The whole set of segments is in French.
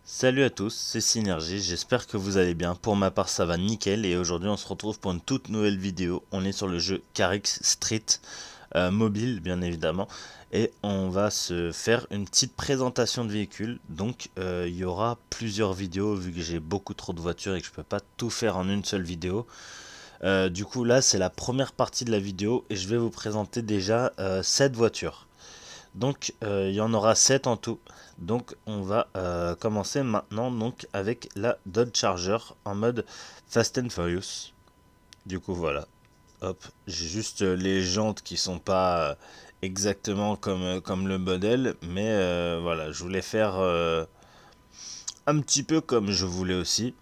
Salut à tous, c'est Synergie, j'espère que vous allez bien. Pour ma part ça va nickel et aujourd'hui on se retrouve pour une toute nouvelle vidéo. On est sur le jeu Carix Street, mobile bien évidemment. Et on va se faire une petite présentation de véhicule. Donc il y aura plusieurs vidéos vu que j'ai beaucoup trop de voitures et que je peux pas tout faire en une seule vidéo. Du coup là c'est la première partie de la vidéo et je vais vous présenter déjà 7 voitures. Donc il y en aura 7 en tout. Donc on va commencer maintenant donc avec la Dodge Charger en mode Fast and Furious. Du coup voilà. Hop, j'ai juste les jantes qui sont pas exactement comme le modèle, mais voilà, je voulais faire un petit peu comme je voulais aussi.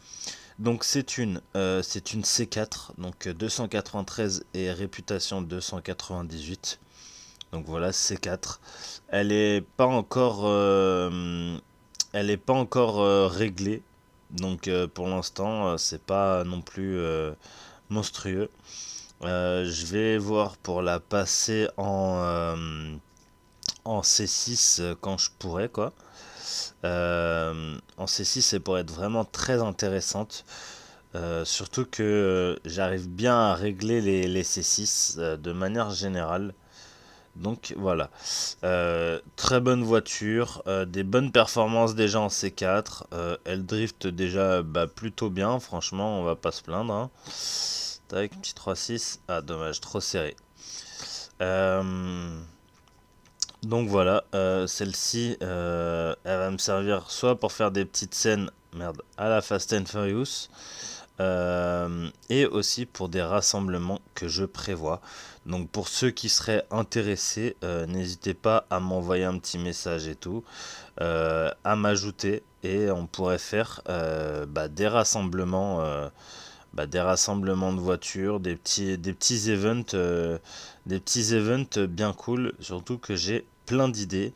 Donc c'est une C4, donc 293 et réputation 298. Donc voilà, C4. Elle est pas encore, réglée. Donc pour l'instant, c'est pas non plus monstrueux. Je vais voir pour la passer en C6 quand je pourrai quoi. En C6, c'est pour être vraiment très intéressante. Surtout que j'arrive bien à régler les C6 de manière générale. Donc voilà, très bonne voiture, des bonnes performances déjà en C4, elle drift déjà plutôt bien, franchement on va pas se plaindre. Hein. Tac, petit 3.6, ah dommage, trop serré. Donc voilà, celle-ci, elle va me servir soit pour faire des petites scènes, merde, à la Fast and Furious, et aussi pour des rassemblements que je prévois. Donc pour ceux qui seraient intéressés, n'hésitez pas à m'envoyer un petit message et tout, à m'ajouter et on pourrait faire des rassemblements, de voitures, des petits events bien cool. Surtout que j'ai plein d'idées,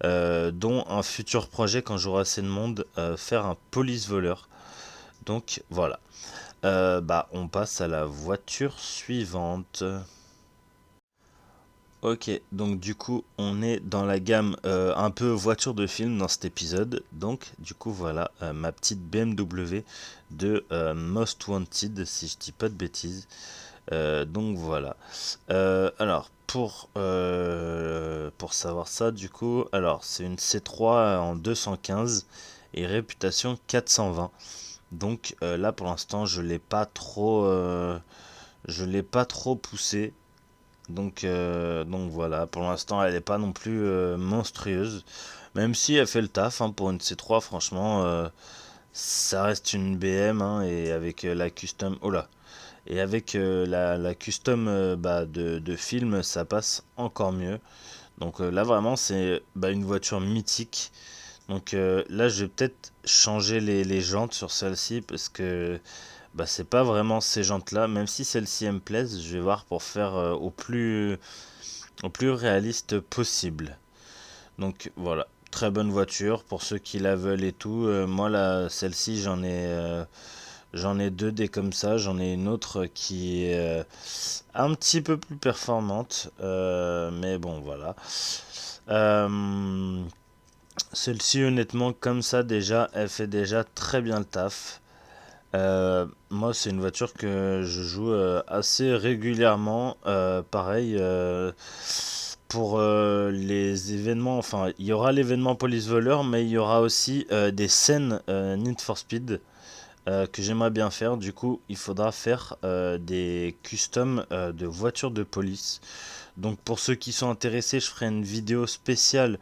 dont un futur projet quand j'aurai assez de monde, faire un police voleur. Donc voilà. On passe à la voiture suivante. Ok, donc du coup on est dans la gamme un peu voiture de film dans cet épisode. Donc du coup voilà ma petite BMW de Most Wanted, si je dis pas de bêtises. Donc voilà. Alors pour savoir ça du coup, alors c'est une C3 en 215 et réputation 420. Donc là pour l'instant je l'ai pas trop poussé. Donc voilà, pour l'instant elle n'est pas non plus monstrueuse. Même si elle fait le taf hein, pour une C3, franchement, ça reste une BM hein, et avec la custom. Oh là! Et avec la custom de film, ça passe encore mieux. Donc là vraiment c'est une voiture mythique. Donc là je vais peut-être changer les jantes sur celle-ci parce que c'est pas vraiment ces jantes là, même si celles-ci me plaisent, je vais voir pour faire au plus réaliste possible. Donc voilà, très bonne voiture pour ceux qui la veulent et tout. Moi là, celle-ci j'en ai deux des comme ça, j'en ai une autre qui est un petit peu plus performante, mais bon voilà. Celle-ci honnêtement comme ça déjà, elle fait déjà très bien le taf. Moi, c'est une voiture que je joue assez régulièrement. Pareil, pour les événements, enfin, il y aura l'événement Police Voleur, mais il y aura aussi des scènes Need for Speed que j'aimerais bien faire. Du coup, il faudra faire des customs de voitures de police. Donc pour ceux qui sont intéressés, je ferai une vidéo spéciale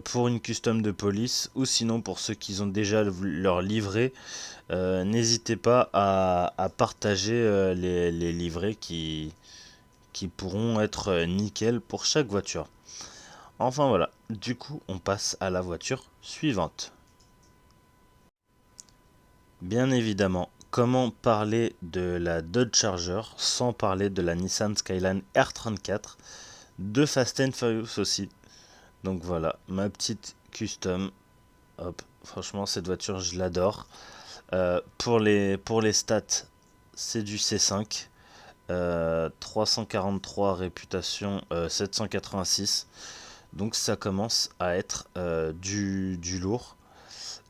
pour une custom de police, ou sinon pour ceux qui ont déjà leur livret, n'hésitez pas à partager les livrets qui pourront être nickel pour chaque voiture. Enfin voilà, du coup on passe à la voiture suivante. Bien évidemment, comment parler de la Dodge Charger sans parler de la Nissan Skyline R34 de Fast and Furious aussi. Donc voilà, ma petite custom. Hop, franchement cette voiture je l'adore. Pour les stats, c'est du C5. 343 réputation, 786. Donc ça commence à être du lourd.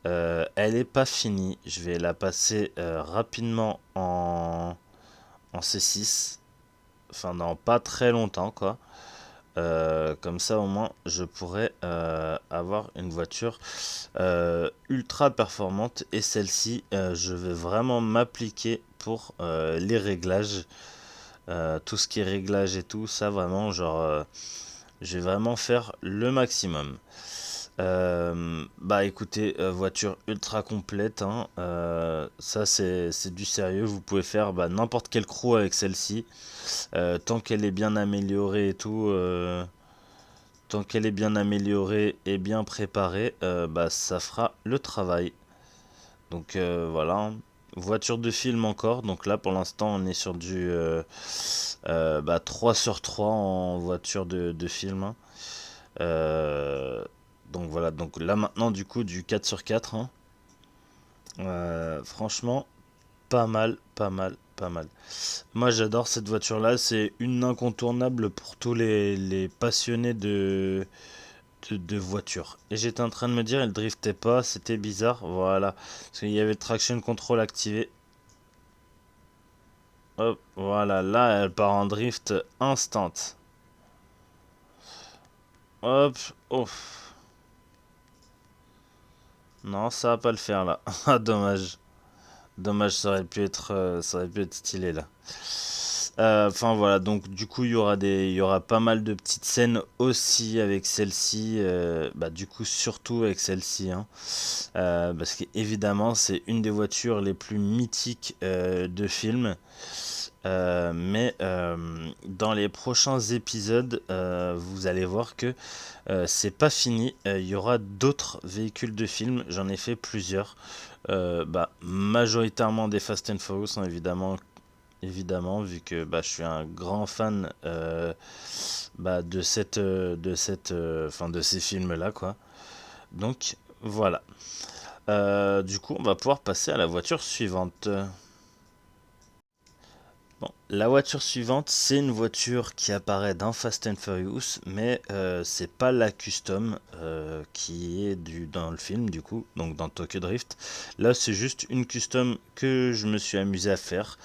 Elle est pas finie. Je vais la passer rapidement en C6. Enfin, dans pas très longtemps, quoi. Comme ça, au moins, je pourrais avoir une voiture ultra performante. Et celle-ci, je vais vraiment m'appliquer pour les réglages. Tout ce qui est réglage et tout, ça vraiment, genre, je vais vraiment faire le maximum. Bah écoutez, voiture ultra complète, hein, ça c'est du sérieux, vous pouvez faire bah, n'importe quel crew avec celle-ci, tant qu'elle est bien améliorée et tout, tant qu'elle est bien améliorée et bien préparée, bah ça fera le travail. Donc voilà, hein. Voiture de film encore, donc là pour l'instant on est sur du bah, 3 sur 3 en voiture de film, hein. Euh, donc voilà, donc là maintenant du coup du 4 sur 4, hein. Franchement, pas mal, pas mal, pas mal. Moi j'adore cette voiture là, c'est une incontournable pour tous les passionnés de voitures. Et j'étais en train de me dire, elle driftait pas, c'était bizarre, voilà. Parce qu'il y avait le traction control activé. Hop, voilà, là elle part en drift instant. Hop, ouf. Non, ça va pas le faire là. Ah, dommage. Dommage, ça aurait pu être stylé là. Enfin voilà, donc du coup il y aura pas mal de petites scènes aussi avec celle-ci, bah du coup surtout avec celle-ci, hein. Parce qu'évidemment c'est une des voitures les plus mythiques de film. Mais dans les prochains épisodes, vous allez voir que c'est pas fini. Il y aura d'autres véhicules de film. J'en ai fait plusieurs. Bah, majoritairement des Fast and Furious, hein, évidemment, vu que bah, je suis un grand fan bah, de ces films-là, quoi. Donc voilà. Du coup, on va pouvoir passer à la voiture suivante. Bon, la voiture suivante, c'est une voiture qui apparaît dans Fast and Furious, mais c'est pas la custom qui est dans le film, du coup, donc dans Tokyo Drift. Là, c'est juste une custom que je me suis amusé à faire.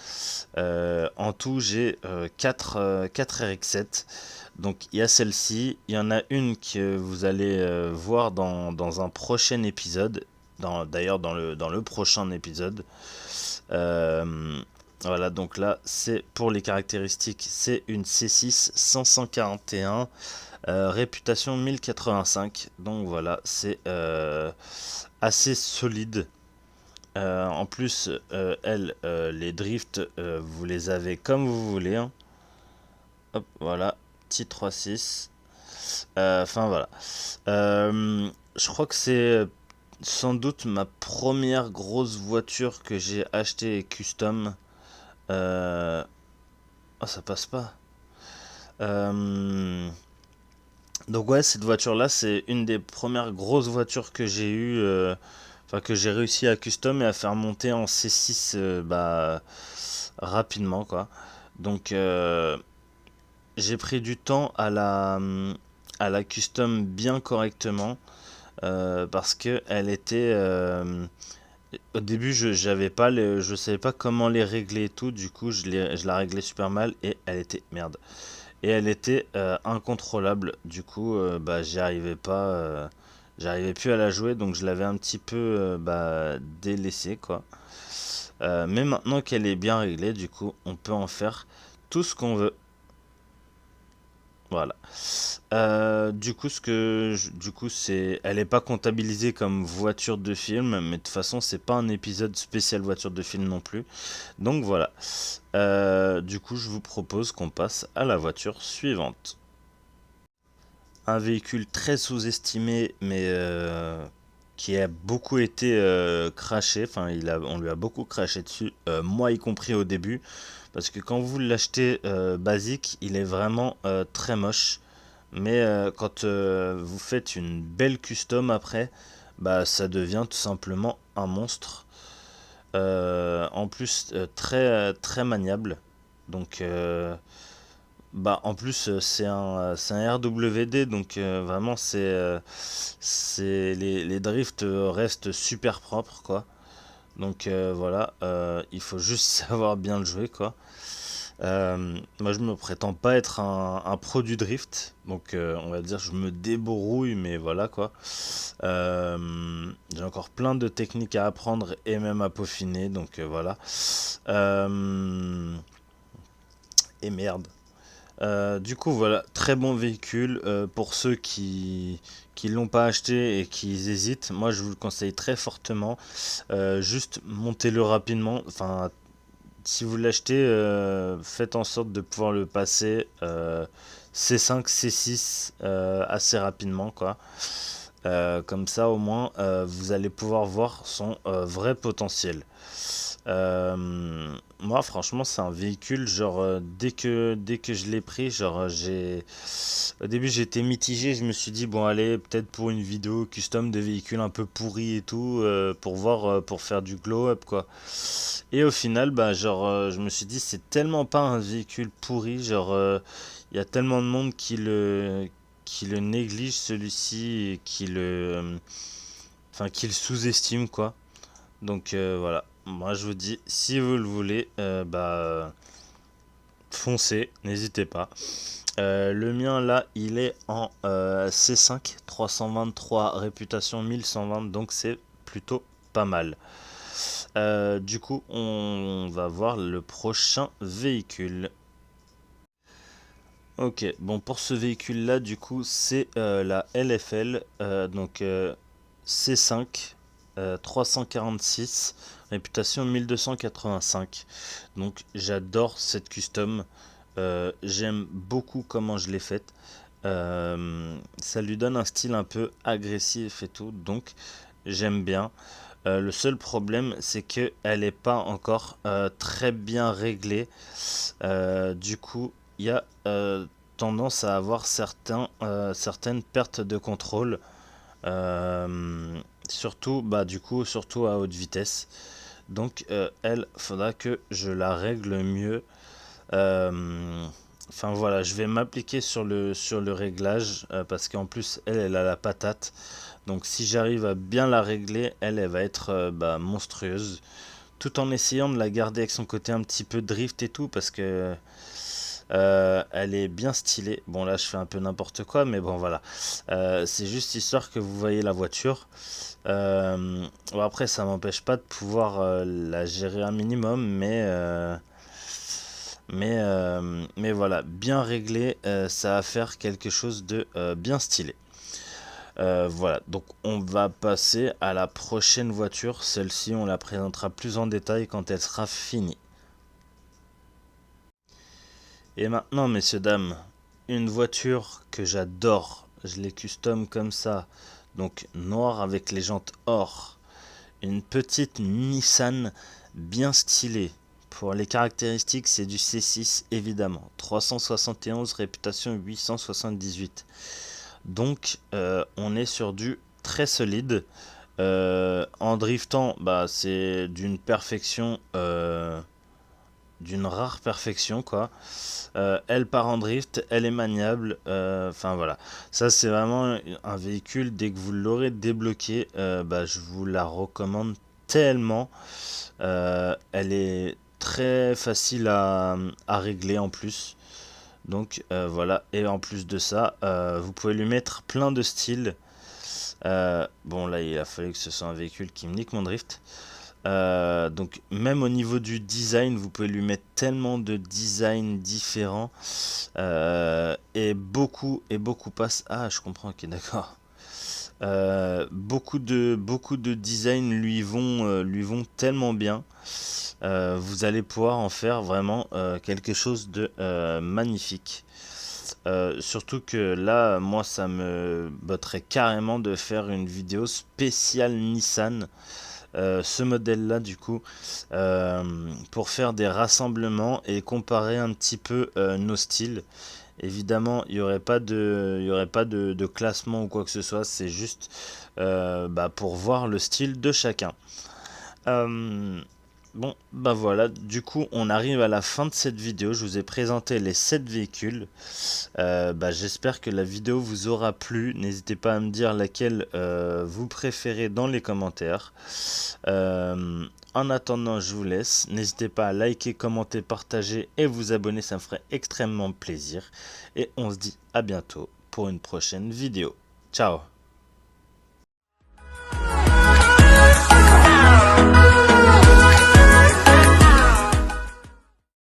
En tout, j'ai 4 RX-7. Donc, il y a celle-ci, il y en a une que vous allez voir dans un prochain épisode, d'ailleurs dans le prochain épisode. Euh, voilà, donc là, c'est pour les caractéristiques, c'est une C6 541, réputation 1085. Donc voilà, c'est assez solide. En plus, les drifts, vous les avez comme vous voulez, hein. Hop, voilà, petit 3.6. Enfin voilà. Je crois que c'est sans doute ma première grosse voiture que j'ai achetée custom. Euh... Oh, ça passe pas. Euh, Donc ouais, cette voiture-là, c'est une des premières grosses voitures que j'ai eues, enfin que j'ai réussi à custom et à faire monter en C6 bah, rapidement, quoi. Donc j'ai pris du temps à la custom bien correctement parce que elle était au début j'avais pas je savais pas comment les régler et tout, du coup je la réglais super mal et elle était merde. Et elle était incontrôlable. Du coup, bah, j'arrivais plus à la jouer, donc je l'avais un petit peu bah, délaissée, quoi. Mais maintenant qu'elle est bien réglée, du coup, on peut en faire tout ce qu'on veut. Voilà. Du coup, elle est pas comptabilisée comme voiture de film, mais de toute façon, c'est pas un épisode spécial voiture de film non plus. Donc voilà. Du coup, je vous propose qu'on passe à la voiture suivante. Un véhicule très sous-estimé, mais qui a beaucoup été crashé. Enfin, on lui a beaucoup craché dessus, moi y compris au début. Parce que quand vous l'achetez basique, il est vraiment très moche. Mais quand vous faites une belle custom après, bah ça devient tout simplement un monstre. En plus, très maniable. Donc, en plus, c'est un RWD, donc vraiment, les drifts restent super propres, quoi. Donc voilà, il faut juste savoir bien le jouer, quoi. Moi, je me prétends pas être un pro du drift, donc on va dire je me débrouille, mais voilà, quoi. J'ai encore plein de techniques à apprendre et même à peaufiner, donc voilà. Euh, et merde. Du coup, voilà, très bon véhicule pour ceux qui l'ont pas acheté et qui hésitent. Moi, je vous le conseille très fortement. Juste montez-le rapidement. Enfin, si vous l'achetez, faites en sorte de pouvoir le passer C5, C6 assez rapidement, quoi. Comme ça, au moins, vous allez pouvoir voir son vrai potentiel. Moi, franchement, c'est un véhicule, genre, dès que je l'ai pris, genre, au début, j'étais mitigé, je me suis dit, bon, allez, peut-être pour une vidéo custom de véhicules un peu pourris et tout, pour voir, pour faire du glow-up, quoi. Et au final, bah, genre, je me suis dit, c'est tellement pas un véhicule pourri, genre, il y a tellement de monde qui le néglige, celui-ci, et qui le sous-estime, quoi. Donc voilà, moi je vous dis, si vous le voulez, foncez, n'hésitez pas. Le mien là, il est en C5 323 réputation 1120, donc c'est plutôt pas mal. Du coup, on va voir le prochain véhicule. Ok, bon pour ce véhicule là, du coup, c'est la LFL, donc C5 346, réputation 1285. Donc j'adore cette custom. J'aime beaucoup comment je l'ai faite. Ça lui donne un style un peu agressif et tout, donc j'aime bien. Le seul problème, c'est que elle n'est pas encore très bien réglée. Du coup, il y a tendance à avoir certaines pertes de contrôle. Euh, Surtout, du coup, surtout à haute vitesse. Donc, elle, faudra que je la règle mieux. Euh, Enfin voilà, je vais m'appliquer sur le réglage parce qu'en plus, elle a la patate. Donc, si j'arrive à bien la régler, elle va être monstrueuse. Tout en essayant de la garder avec son côté un petit peu drift et tout parce que elle est bien stylée. Bon là je fais un peu n'importe quoi mais bon voilà. C'est juste histoire que vous voyez la voiture. Bon, après ça m'empêche pas de pouvoir la gérer un minimum mais voilà, bien réglé, ça va faire quelque chose de bien stylé. Voilà, donc on va passer à la prochaine voiture. Celle-ci on la présentera plus en détail quand elle sera finie. Et maintenant, messieurs, dames, une voiture que j'adore. Je l'ai custom comme ça. Donc noir avec les jantes or. Une petite Nissan bien stylée. Pour les caractéristiques, c'est du C6 évidemment. 371, réputation 878. Donc on est sur du très solide. En driftant, c'est d'une rare perfection, quoi. Elle part en drift, elle est maniable, enfin voilà. Ça c'est vraiment un véhicule, dès que vous l'aurez débloqué, je vous la recommande tellement. Elle est très facile à régler en plus. Donc voilà, et en plus de ça, vous pouvez lui mettre plein de styles. Bon là il a fallu que ce soit un véhicule qui me nique mon drift. Donc même au niveau du design, vous pouvez lui mettre tellement de designs différents et beaucoup passent. Ah, je comprends. Ok, d'accord. Beaucoup de designs lui vont tellement bien. Vous allez pouvoir en faire vraiment quelque chose de magnifique. Surtout que là, moi, ça me botterait carrément de faire une vidéo spéciale Nissan. Ce modèle-là, du coup, pour faire des rassemblements et comparer un petit peu nos styles. Évidemment, il y aurait pas de classement ou quoi que ce soit. C'est juste pour voir le style de chacun. Euh, Bon, bah voilà, du coup on arrive à la fin de cette vidéo, je vous ai présenté les 7 véhicules. J'espère que la vidéo vous aura plu, n'hésitez pas à me dire laquelle vous préférez dans les commentaires. En attendant, je vous laisse, n'hésitez pas à liker, commenter, partager et vous abonner, ça me ferait extrêmement plaisir. Et on se dit à bientôt pour une prochaine vidéo. Ciao!